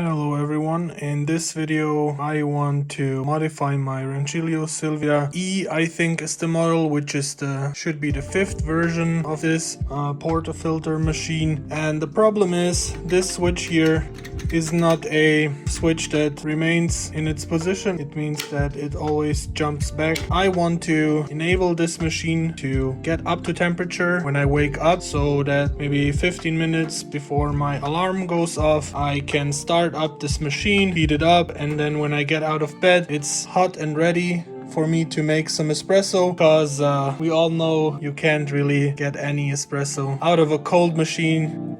Hello everyone, in this video I want to modify my Rancilio Silvia E, I think is the model, which is should be the 5th version of this portafilter machine. And the problem is this switch here is not a switch that remains in its position. It means that it always jumps back. I want to enable this machine to get up to temperature when I wake up, so that maybe 15 minutes before my alarm goes off I can start up this machine, heat it up, and then when I get out of bed it's hot and ready for me to make some espresso, because we all know you can't really get any espresso out of a cold machine.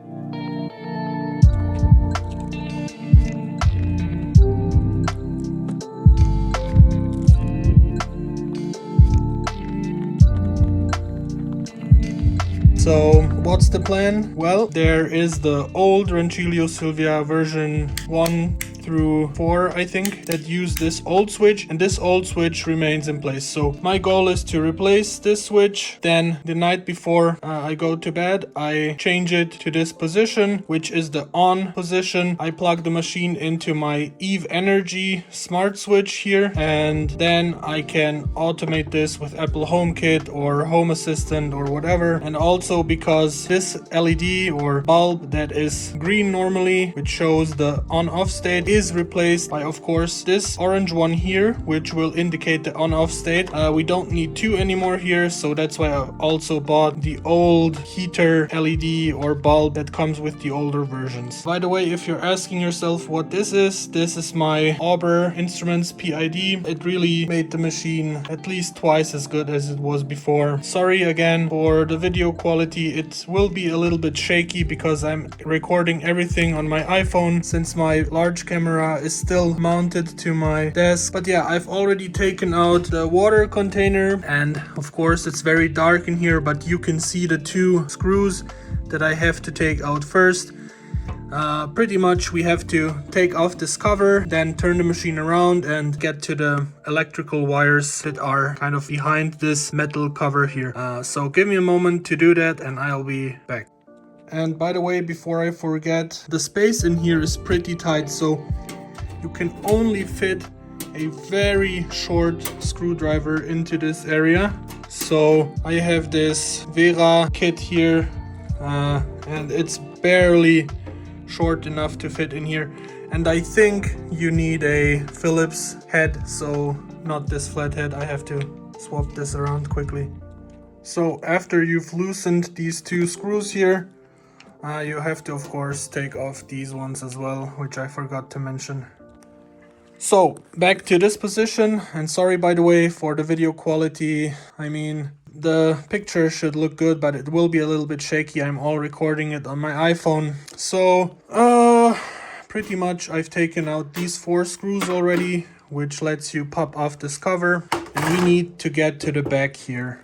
So what's the plan? Well, there is the old Rancilio Silvia version 1 through 4, I think, that use this old switch, and this old switch remains in place. So my goal is to replace this switch. Then the night before I go to bed, I change it to this position, which is the on position. I plug the machine into my Eve Energy smart switch here, and then I can automate this with Apple HomeKit or Home Assistant or whatever. And also because this LED or bulb that is green normally, which shows the on-off state, is replaced by, of course, this orange one here, which will indicate the on-off state. We don't need two anymore here, so that's why I also bought the old heater LED or bulb that comes with the older versions. By the way, if you're asking yourself what this is my Auber Instruments PID. It really made the machine at least twice as good as it was before. Sorry again for the video quality. It will be a little bit shaky because I'm recording everything on my iPhone, since my large camera is still mounted to my desk. But yeah, I've already taken out the water container, and of course it's very dark in here, but you can see the two screws that I have to take out first. Pretty much we have to take off this cover, then turn the machine around and get to the electrical wires that are kind of behind this metal cover here. So give me a moment to do that and I'll be back. And by the way, before I forget, the space in here is pretty tight, so you can only fit a very short screwdriver into this area. So I have this Vera kit here, and it's barely short enough to fit in here. And I think you need a Phillips head, so not this flat head. I have to swap this around quickly. So after you've loosened these two screws here, you have to, of course, take off these ones as well, which I forgot to mention. So back to this position, and sorry by the way for the video quality. I mean, the picture should look good, but it will be a little bit shaky. I'm all recording it on my iPhone. So pretty much I've taken out these 4 screws already, which lets you pop off this cover, and we need to get to the back here.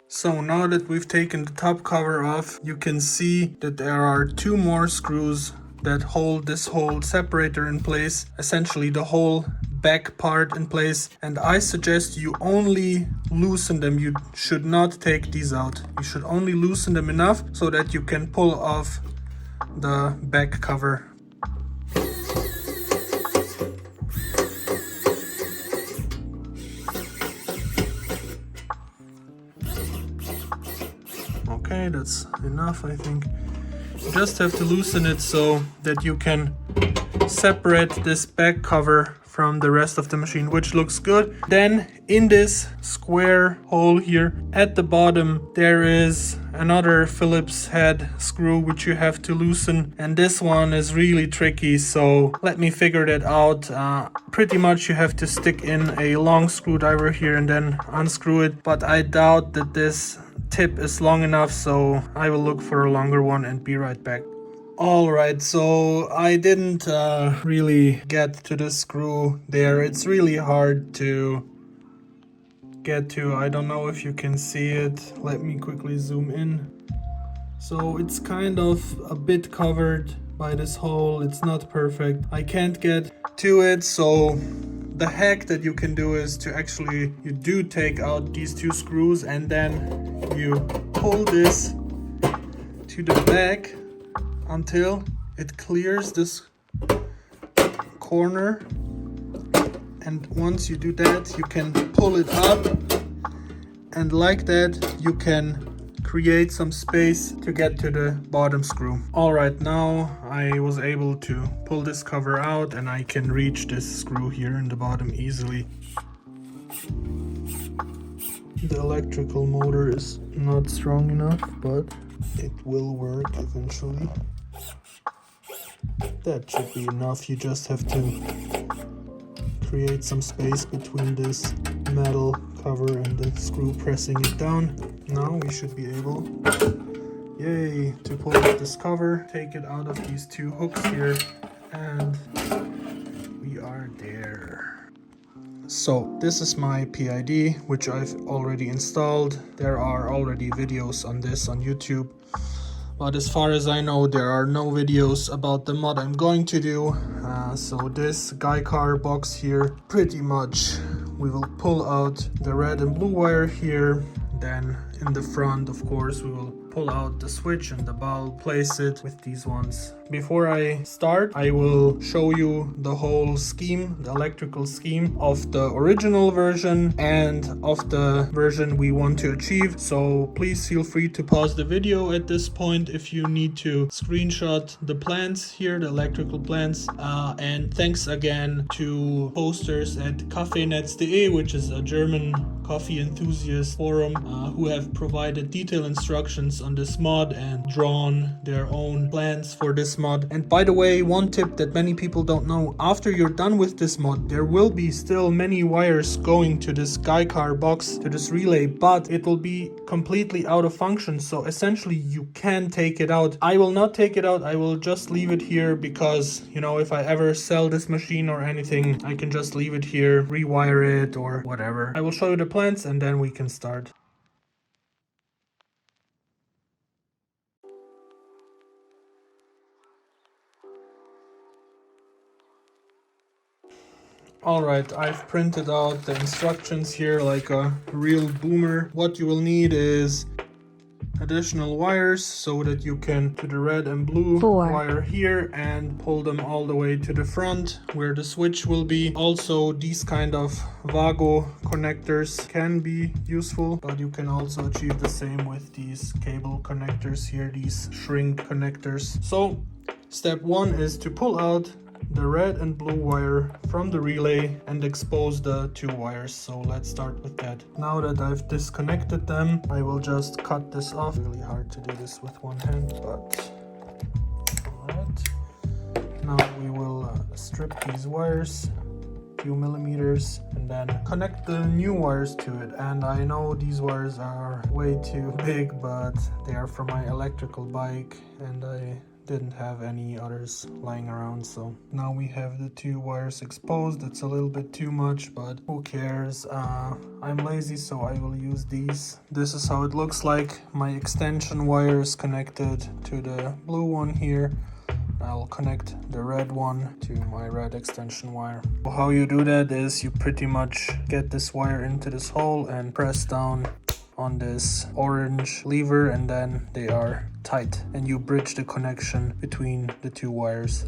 So now that we've taken the top cover off, you can see that there are 2 more screws that hold this whole separator in place, essentially the whole back part in place. And I suggest you only loosen them. You should not take these out. You should only loosen them enough so that you can pull off the back cover. Okay, that's enough, I think. You just have to loosen it so that you can separate this back cover from the rest of the machine, which looks good. Then in this square hole here at the bottom there is another Phillips head screw which you have to loosen, and this one is really tricky, so let me figure that out. Pretty much you have to stick in a long screwdriver here and then unscrew it, but I doubt that this tip is long enough, so I will look for a longer one and be right back. Alright, so I didn't really get to the screw there. It's really hard to get to. I don't know if you can see it. Let me quickly zoom in. So it's kind of a bit covered by this hole. It's not perfect. I can't get to it, so the hack that you can do is to actually, you do take out these 2 screws and then you pull this to the back until it clears this corner, and once you do that, you can pull it up, and like that you can create some space to get to the bottom screw. Alright, now I was able to pull this cover out and I can reach this screw here in the bottom easily. The electrical motor is not strong enough, but it will work eventually. That should be enough. You just have to create some space between this metal cover and the screw pressing it down. Now we should be able, yay, to pull out this cover, take it out of these two hooks here, and we are there. So this is my PID, which I've already installed. There are already videos on this on YouTube, but as far as I know, there are no videos about the mod I'm going to do. So this Gicar box here, pretty much we will pull out the red and blue wire here. Then in the front, of course, we will pull out the switch and the bulb, place it with these ones. Before I start, I will show you the whole scheme, the electrical scheme of the original version and of the version we want to achieve. So please feel free to pause the video at this point if you need to screenshot the plans here, the electrical plans. And thanks again to posters at Kaffeenetz.de, which is a German coffee enthusiast forum, who have provided detailed instructions on this mod and drawn their own plans for this mod. And by the way, one tip that many people don't know: after you're done with this mod, there will be still many wires going to this Gicar box, to this relay, but it will be completely out of function. So essentially you can take it out. I will not take it out. I will just leave it here because, you know, if I ever sell this machine or anything, I can just leave it here, rewire it or whatever. I will show you the plans and then we can start. Alright, I've printed out the instructions here like a real boomer. What you will need is additional wires so that you can to the red and blue wire here and pull them all the way to the front where the switch will be. Also, these kind of Vago connectors can be useful, but you can also achieve the same with these cable connectors here, these shrink connectors. So step one is to pull out the red and blue wire from the relay and expose the two wires. So let's start with that. Now that I've disconnected them, I will just cut this off. Really hard to do this with one hand, but alright. Now we will strip these wires a few millimeters and then connect the new wires to it. And I know these wires are way too big, but they are from my electrical bike and I didn't have any others lying around. So now we have the two wires exposed. It's a little bit too much, but who cares? I'm lazy, so I will use these. This is how it looks like. My extension wire is connected to the blue one here. I'll connect the red one to my red extension wire. How you do that is you pretty much get this wire into this hole and press down on this orange lever, and then they are tight and you bridge the connection between the two wires.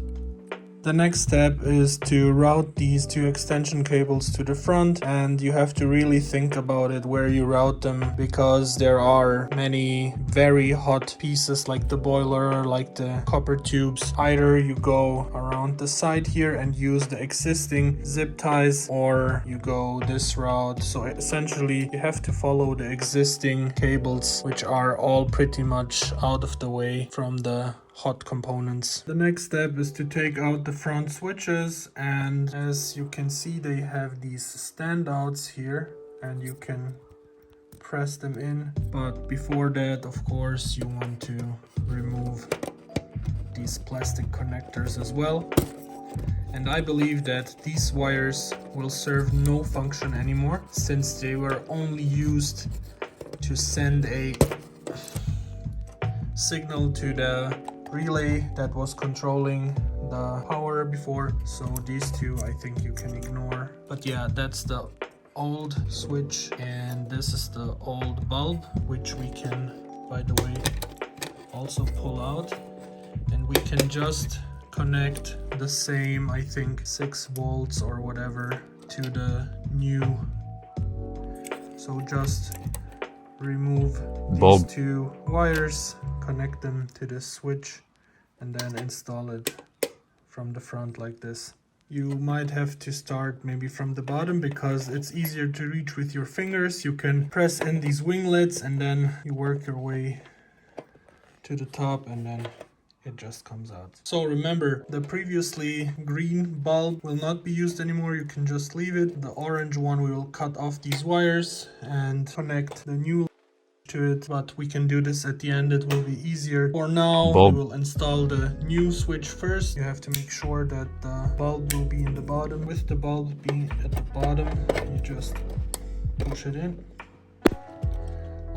The next step is to route these two extension cables to the front, and you have to really think about it where you route them, because there are many very hot pieces like the boiler, like the copper tubes. Either you go around the side here and use the existing zip ties, or you go this route. So essentially you have to follow the existing cables, which are all pretty much out of the way from the hot components. The next step is to take out the front switches, and as you can see, they have these standouts here and you can press them in. But before that, of course, you want to remove these plastic connectors as well. And I believe that these wires will serve no function anymore, since they were only used to send a signal to the relay that was controlling the power before. So these two I think you can ignore. But yeah, that's the old switch and this is the old bulb, which we can, by the way, also pull out, and we can just connect the same, I think 6 volts or whatever, to the new. So just remove these 2 wires, connect them to this switch, and then install it from the front like this. You might have to start maybe from the bottom because it's easier to reach with your fingers. You can press in these winglets and then you work your way to the top and then it just comes out. So remember, the previously green bulb will not be used anymore. You can just leave it. The orange one, we will cut off these wires and connect the new to it, but we can do this at the end. It will be easier. For now, we will install the new switch first. You have to make sure that the bulb will be in the bottom. With the bulb being at the bottom, you just push it in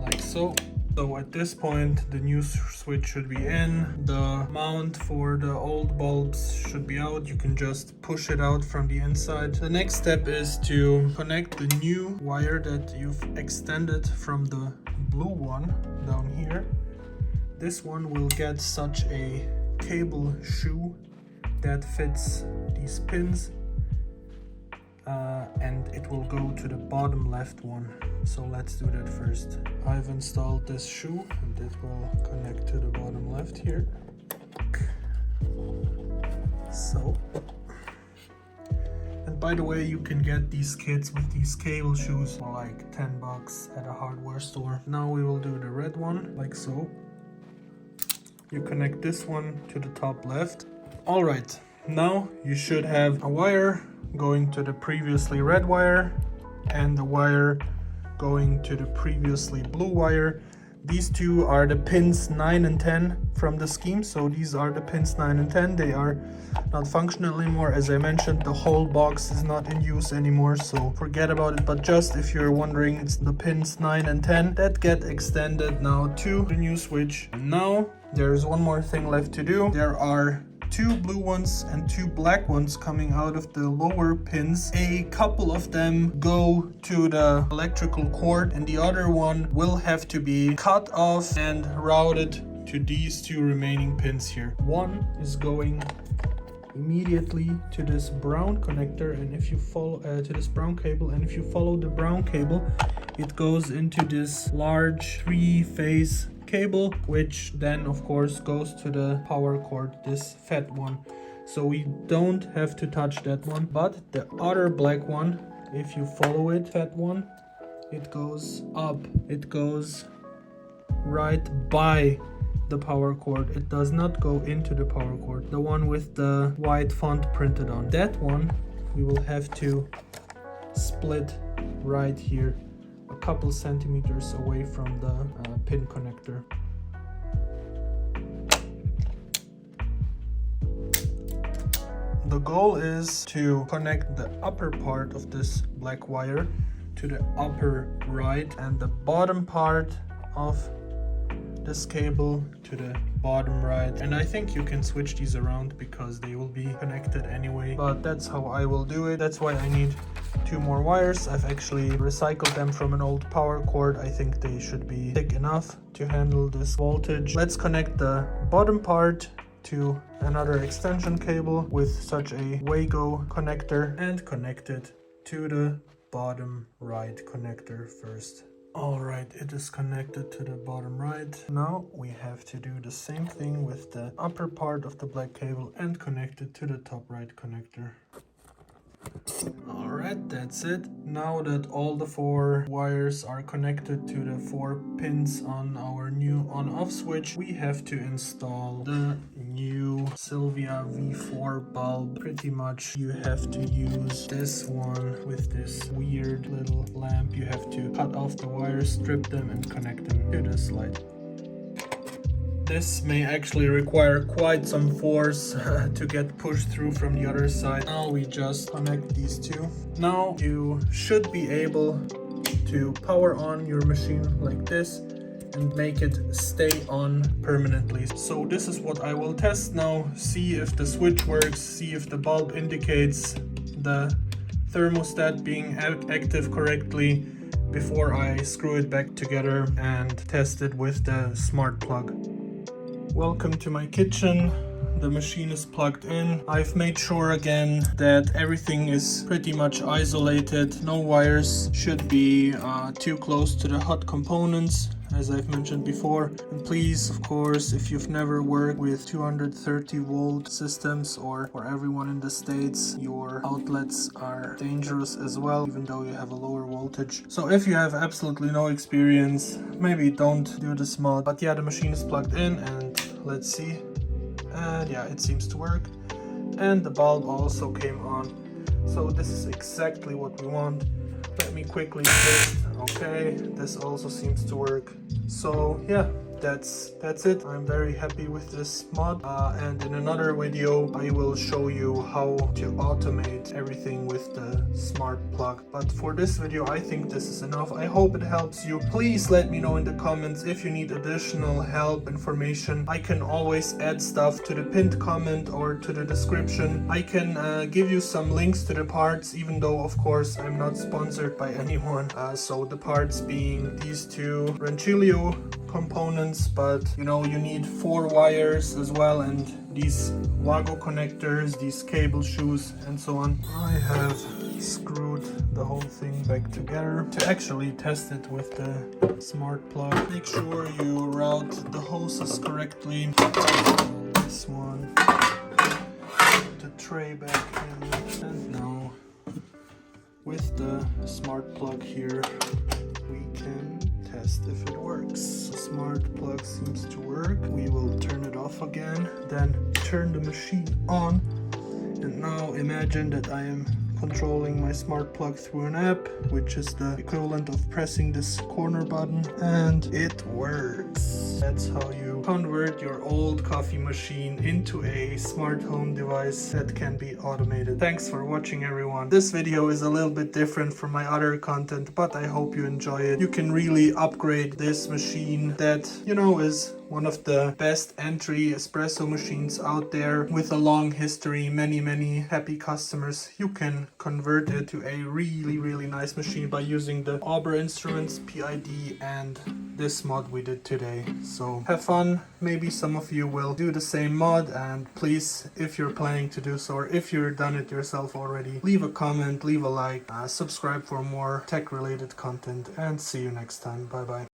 like so. So at this point, the new switch should be in. The mount for the old bulbs should be out. You can just push it out from the inside. The next step is to connect the new wire that you've extended from the blue one down here. This one will get such a cable shoe that fits these pins. And it will go to the bottom left one. So let's do that first. I've installed this shoe and it will connect to the bottom left here. So, and by the way, you can get these kits with these cable shoes for like 10 bucks at a hardware store. Now we will do the red one like so. You connect this one to the top left. All right, now you should have a wire going to the previously red wire and the wire going to the previously blue wire. These 2 are the pins 9 and 10 from the scheme. So these are the pins 9 and 10. They are not functional anymore. As I mentioned, the whole box is not in use anymore, so forget about it. But just if you're wondering, it's the pins 9 and 10 that get extended now to the new switch. And now there's one more thing left to do. There are 2 blue ones and 2 black ones coming out of the lower pins. A couple of them go to the electrical cord and the other one will have to be cut off and routed to these 2 remaining pins here. One is going immediately to this brown connector, and if you follow to this brown cable, and if you follow the brown cable, it goes into this large 3-phase cable, which then of course goes to the power cord, this fat one. So we don't have to touch that one, but the other black one, if you follow it, fat one, it goes up, it goes right by the power cord. It does not go into the power cord. The one with the white font printed on that one, we will have to split right here, a couple centimeters away from the pin connector. The goal is to connect the upper part of this black wire to the upper right and the bottom part of this cable to the bottom right. And I think you can switch these around because they will be connected anyway, but that's how I will do it. That's why I need 2 more wires. I've actually recycled them from an old power cord. I think they should be thick enough to handle this voltage. Let's connect the bottom part to another extension cable with such a Wago connector and connect it to the bottom right connector first. Alright, it is connected to the bottom right. Now we have to do the same thing with the upper part of the black cable and connect it to the top right connector. Alright, that's it. Now that all the 4 wires are connected to the 4 pins on our new on-off switch, we have to install the new Silvia V4 bulb. Pretty much you have to use this one with this weird little lamp. You have to cut off the wires, strip them and connect them to this light. This may actually require quite some force to get pushed through from the other side. Now we just connect these 2. Now you should be able to power on your machine like this and make it stay on permanently. So this is what I will test now. See if the switch works, see if the bulb indicates the thermostat being active correctly before I screw it back together and test it with the smart plug. Welcome to my kitchen. the machine is plugged in. I've made sure again that everything is pretty much isolated. No wires should be too close to the hot components, as I've mentioned before. And please, of course, if you've never worked with 230 volt systems, or for everyone in the States, your outlets are dangerous as well, even though you have a lower voltage. So if you have absolutely no experience, maybe don't do this mod. But yeah, the machine is plugged in, and let's see. And yeah, it seems to work. And the bulb also came on. So this is exactly what we want. Let me quickly test. Okay, this also seems to work. So yeah, that's it. I'm very happy with this mod, and in another video I will show you how to automate everything with the smart plug. But for this video I think this is enough. I hope it helps you. Please let me know in the comments if you need additional help, information. I can always add stuff to the pinned comment or to the description. I can give you some links to the parts, even though of course I'm not sponsored by anyone. So the parts being these two Rancilio components, but you know, you need 4 wires as well, and these Wago connectors, these cable shoes, and so on. I have screwed the whole thing back together to actually test it with the smart plug. Make sure you route the hoses correctly. This one, the tray back in, and now with the smart plug here we can test if it works. The smart plug seems to work. We will turn it off again, then turn the machine on, and now imagine that I am controlling my smart plug through an app, which is the equivalent of pressing this corner button, and it works. That's how you convert your old coffee machine into a smart home device that can be automated. Thanks for watching, everyone. This video is a little bit different from my other content, but I hope you enjoy it. You can really upgrade this machine that, you know, is one of the best entry espresso machines out there with a long history, many happy customers. You can convert it to a really nice machine by using the Auber Instruments PID and this mod we did today. So have fun. Maybe some of you will do the same mod, and please, if you're planning to do so, or if you've done it yourself already, leave a comment, leave a like, subscribe for more tech related content, and see you next time. Bye bye.